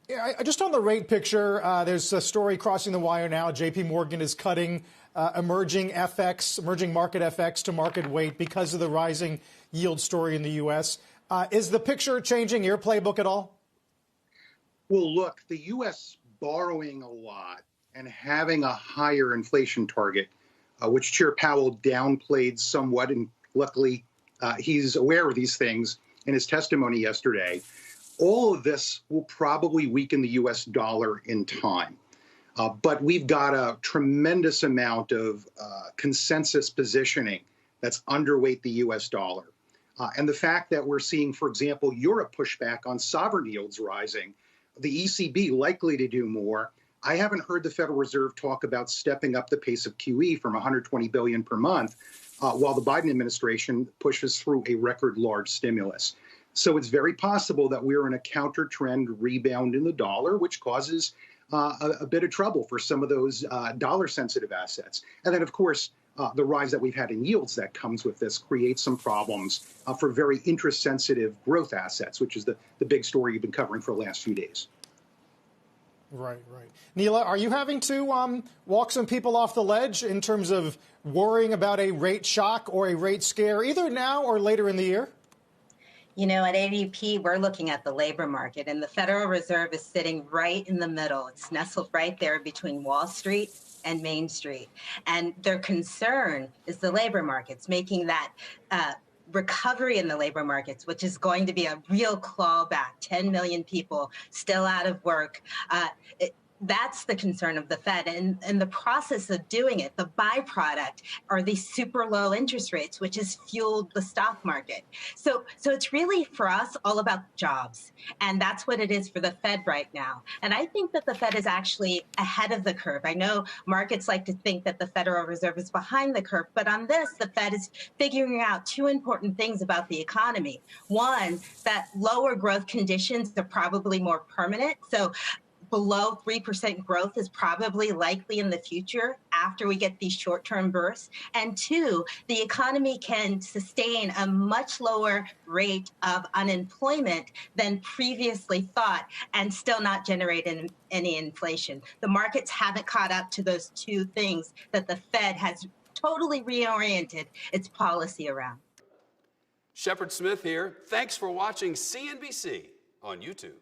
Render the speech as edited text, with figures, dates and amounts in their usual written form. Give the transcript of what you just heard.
Yeah, just on the rate picture, there's a story crossing the wire now. JP Morgan is cutting emerging market FX to market weight because of the rising yield story in the U.S. Is the picture changing your playbook at all? Well, look, the U.S. borrowing a lot and having a higher inflation target, which Chair Powell downplayed somewhat, and luckily he's aware of these things in his testimony yesterday. All of this will probably weaken the U.S. dollar in time. But we've got a tremendous amount of consensus positioning that's underweight the U.S. dollar. And the fact that we're seeing, for example, Europe push back on sovereign yields rising, the ECB likely to do more. I haven't heard the Federal Reserve talk about stepping up the pace of QE from $120 billion per month, while the Biden administration pushes through a record large stimulus. So it's very possible that we're in a counter trend rebound in the dollar, which causes a bit of trouble for some of those dollar sensitive assets. And then, of course, the rise that we've had in yields that comes with this creates some problems for very interest sensitive growth assets, which is the big story you've been covering for the last few days. Right. Neela, are you having to walk some people off the ledge in terms of worrying about a rate shock or a rate scare, either now or later in the year? You know, at ADP, we're looking at the labor market, and the Federal Reserve is sitting right in the middle. It's nestled right there between Wall Street and Main Street. And their concern is the labor markets, making that recovery in the labor markets, which is going to be a real clawback, 10 million people still out of work. That's the concern of the Fed. And in the process of doing it, the byproduct are these super low interest rates, which has fueled the stock market. So it's really, for us, all about jobs. And that's what it is for the Fed right now. And I think that the Fed is actually ahead of the curve. I know markets like to think that the Federal Reserve is behind the curve, but on this, the Fed is figuring out two important things about the economy. One, that lower growth conditions are probably more permanent. So below 3% growth is probably likely in the future after we get these short-term bursts. And two, the economy can sustain a much lower rate of unemployment than previously thought and still not generate any inflation. The markets haven't caught up to those two things that the Fed has totally reoriented its policy around. Shepard Smith here. Thanks for watching CNBC on YouTube.